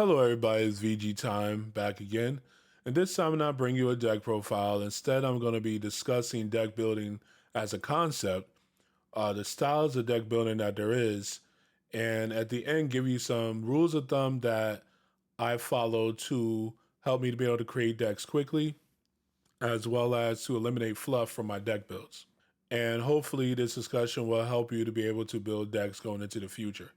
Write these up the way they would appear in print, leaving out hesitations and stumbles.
Hello, everybody. It's VG Time back again. And this time, I'm not bringing you a deck profile. Instead, I'm going to be discussing deck building as a concept, the styles of deck building that there is, and at the end, give you some rules of thumb that I follow to help me to be able to create decks quickly, as well as to eliminate fluff from my deck builds. And hopefully, this discussion will help you to be able to build decks going into the future.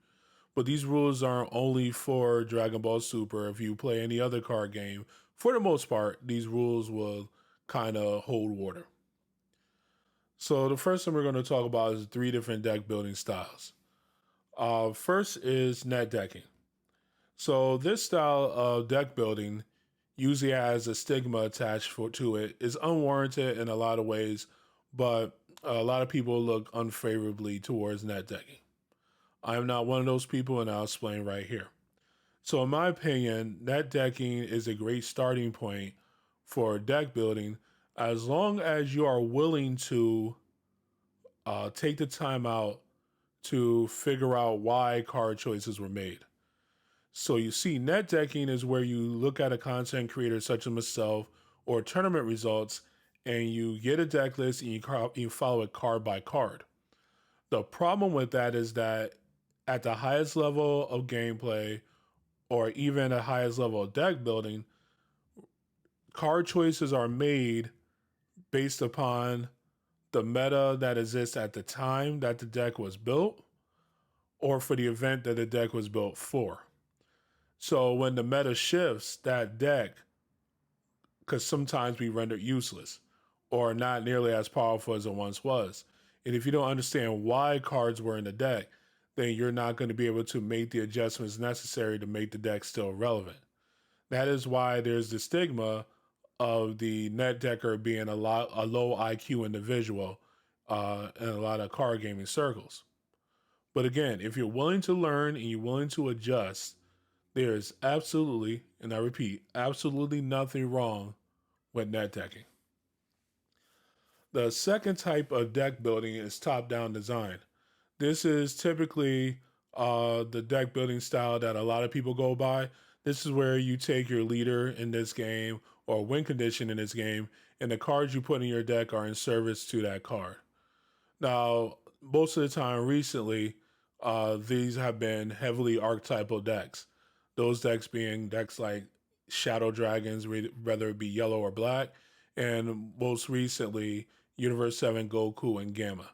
But these rules aren't only for Dragon Ball Super. If you play any other card game, for the most part, these rules will kind of hold water. So the first thing we're going to talk about is three different deck building styles. First is net decking. So this style of deck building usually has a stigma attached to it. It's unwarranted in a lot of ways, but a lot of people look unfavorably towards net decking. I am not one of those people, and I'll explain right here. So, in my opinion, net decking is a great starting point for deck building as long as you are willing to take the time out to figure out why card choices were made. So, you see, net decking is where you look at a content creator such as myself or tournament results and you get a deck list and you follow it card by card. The problem with that is that at the highest level of gameplay or even the highest level of deck building, card choices are made based upon the meta that exists at the time that the deck was built or for the event that the deck was built for. So when the meta shifts, that deck could sometimes be rendered useless or not nearly as powerful as it once was. And if you don't understand why cards were in the deck, then you're not going to be able to make the adjustments necessary to make the deck still relevant. That is why there's the stigma of the net decker being a low IQ individual in a lot of card gaming circles. But again, if you're willing to learn and you're willing to adjust, there is absolutely, and I repeat, absolutely nothing wrong with net decking. The second type of deck building is top-down design. This is typically the deck building style that a lot of people go by. This is where you take your leader in this game or win condition in this game, and the cards you put in your deck are in service to that card. Now, most of the time recently, these have been heavily archetypal decks. Those decks being decks like Shadow Dragons, whether it be yellow or black, and most recently, Universe 7 Goku and Gamma.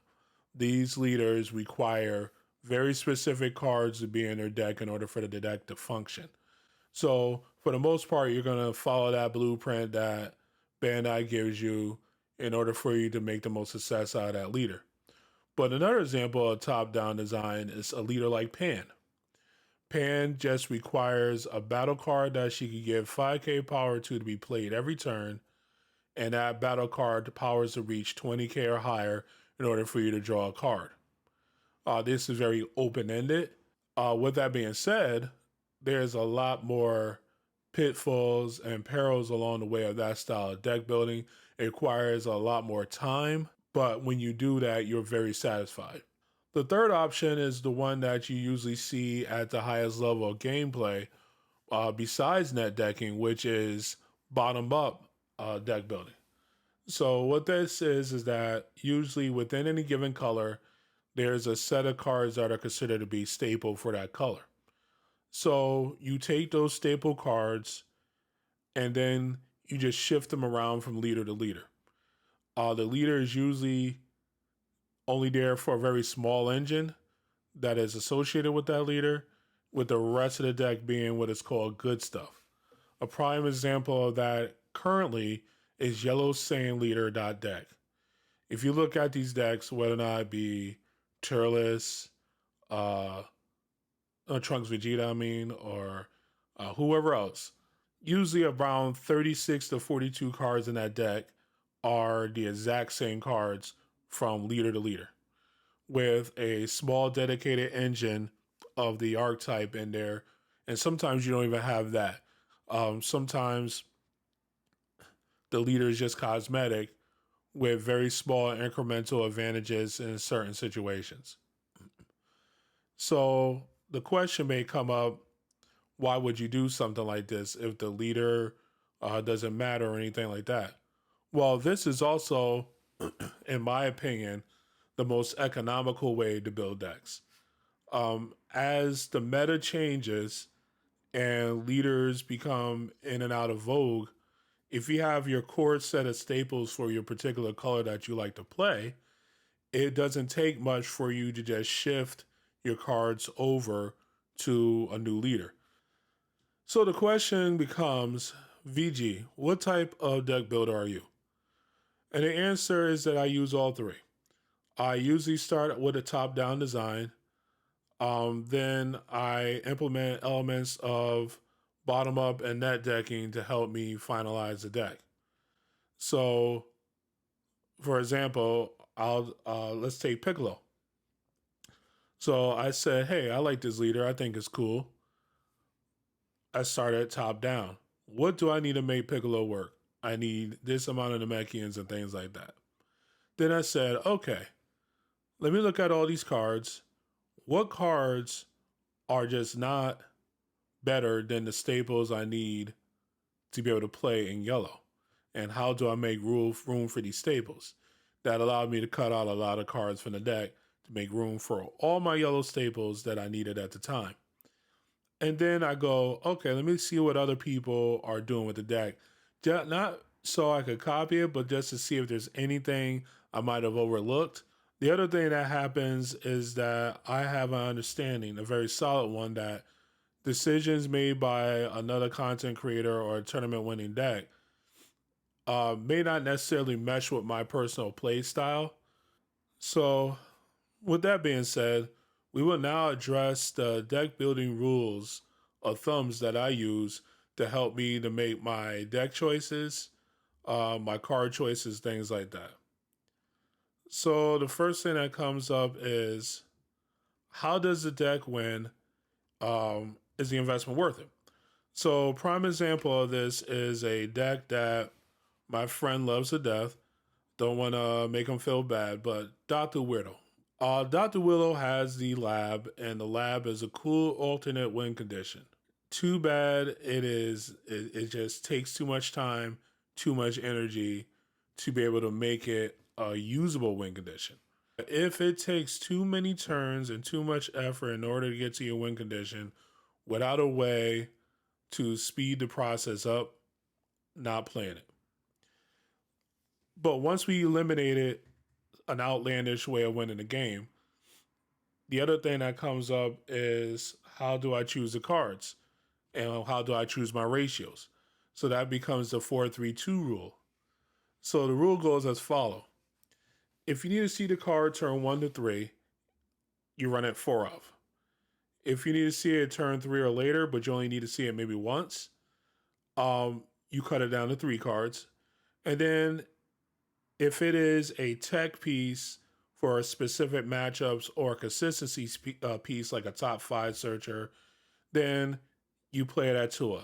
These leaders require very specific cards to be in their deck in order for the deck to function. So, for the most part, you're going to follow that blueprint that Bandai gives you in order for you to make the most success out of that leader. But another example of top down design is a leader like Pan. Pan just requires a battle card that she can give 5k power to be played every turn, and that battle card powers to reach 20k or higher in order for you to draw a card. This is very open-ended. With that being said, there's a lot more pitfalls and perils along the way of that style of deck building. It requires a lot more time, but when you do that, you're very satisfied. The third option is the one that you usually see at the highest level of gameplay, besides net decking, which is bottom-up deck building. So what this is that usually within any given color, there's a set of cards that are considered to be staple for that color. So you take those staple cards and then you just shift them around from leader to leader. The leader is usually only there for a very small engine that is associated with that leader, with the rest of the deck being what is called good stuff. A prime example of that currently is Yellow Saiyan Leader.deck. If you look at these decks, whether or not it be Turles, Trunks Vegeta, or whoever else, usually around 36 to 42 cards in that deck are the exact same cards from leader to leader, with a small dedicated engine of the archetype in there. And sometimes you don't even have that. Sometimes the leader is just cosmetic with very small incremental advantages in certain situations. So the question may come up, why would you do something like this if the leader doesn't matter or anything like that? Well, this is also, in my opinion, the most economical way to build decks. As the meta changes and leaders become in and out of vogue, if you have your core set of staples for your particular color that you like to play, it doesn't take much for you to just shift your cards over to a new leader. So the question becomes, VG, what type of deck builder are you? And the answer is that I use all three. I usually start with a top down design. Then I implement elements of bottom up and net decking to help me finalize the deck. So, for example, I'll let's take Piccolo. So I said, hey, I like this leader. I think it's cool. I started top down. What do I need to make Piccolo work? I need this amount of Namekians and things like that. Then I said, okay, let me look at all these cards. What cards are just not better than the staples I need to be able to play in yellow? And how do I make room for these staples? That allowed me to cut out a lot of cards from the deck to make room for all my yellow staples that I needed at the time. And then I go, okay, let me see what other people are doing with the deck. Not so I could copy it, but just to see if there's anything I might have overlooked. The other thing that happens is that I have an understanding, a very solid one, that decisions made by another content creator or a tournament winning deck may not necessarily mesh with my personal play style. So, with that being said, we will now address the deck building rules of thumbs that I use to help me to make my deck choices, my card choices, things like that. So, the first thing that comes up is, how does the deck win? Is the investment worth it? So, prime example of this is a deck that my friend loves to death. Don't want to make him feel bad, but Dr. Weirdo. Dr. Willow has the lab, and the lab is a cool alternate win condition. Too bad it just takes too much time, too much energy to be able to make it a usable win condition. If it takes too many turns and too much effort in order to get to your win condition without a way to speed the process up, not playing it. But once we eliminated an outlandish way of winning the game, the other thing that comes up is, how do I choose the cards? And how do I choose my ratios? So that becomes the 4-3-2 rule. So the rule goes as follow. If you need to see the card turn 1 to 3, you run it 4 of. If you need to see it turn 3 or later, but you only need to see it maybe once, you cut it down to 3 cards. And then if it is a tech piece for specific matchups or a consistency piece like a top 5 searcher, then you play it at 2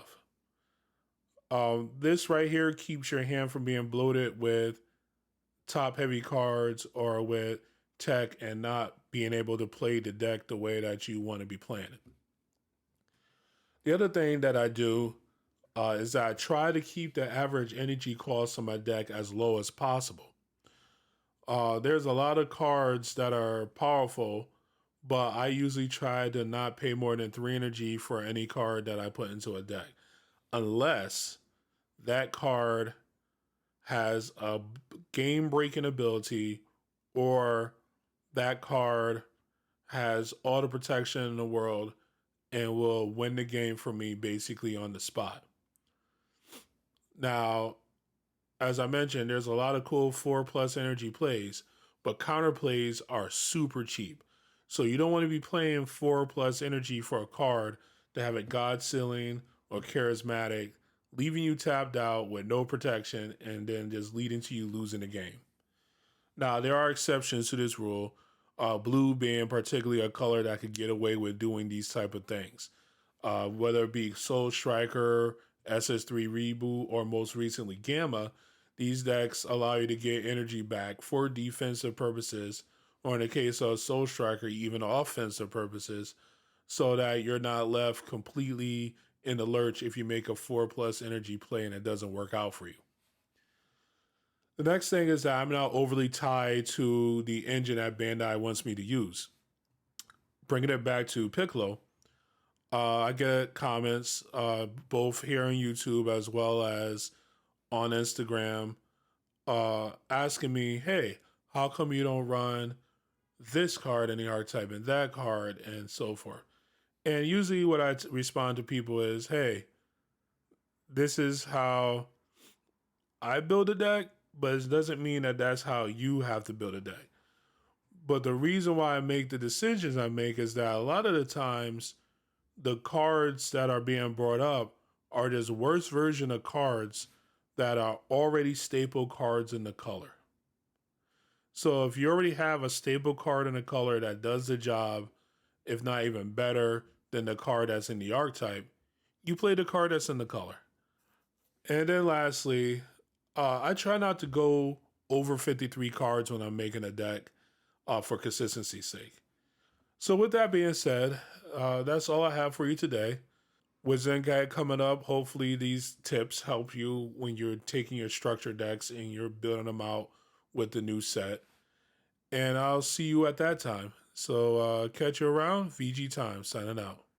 of. This right here keeps your hand from being bloated with top heavy cards or with tech and not being able to play the deck the way that you want to be playing it. The other thing that I do is that I try to keep the average energy cost on my deck as low as possible. There's a lot of cards that are powerful, but I usually try to not pay more than 3 energy for any card that I put into a deck, unless that card has a game breaking ability or that card has all the protection in the world and will win the game for me basically on the spot. Now, as I mentioned, there's a lot of cool 4+ energy plays, but counter plays are super cheap. So you don't want to be playing 4+ energy for a card to have it God Sealing or Charismatic, leaving you tapped out with no protection and then just leading to you losing the game. Now, there are exceptions to this rule, blue being particularly a color that could get away with doing these type of things. Whether it be Soul Striker, SS3 Reboot, or most recently Gamma, these decks allow you to get energy back for defensive purposes, or in the case of Soul Striker, even offensive purposes, so that you're not left completely in the lurch if you make a 4+ energy play and it doesn't work out for you. The next thing is that I'm not overly tied to the engine that Bandai wants me to use. Bringing it back to Piccolo, I get comments both here on YouTube as well as on Instagram asking me, hey, how come you don't run this card in the archetype and that card and so forth? And usually what I respond to people is, hey, this is how I build a deck, but it doesn't mean that that's how you have to build a deck. But the reason why I make the decisions I make is that a lot of the times the cards that are being brought up are just worse version of cards that are already staple cards in the color. So if you already have a staple card in a color that does the job, if not even better than the card that's in the archetype, you play the card that's in the color. And then lastly, I try not to go over 53 cards when I'm making a deck for consistency's sake. So with that being said, that's all I have for you today. With Zenkai coming up, hopefully these tips help you when you're taking your structure decks and you're building them out with the new set. And I'll see you at that time. So catch you around. VG Time signing out.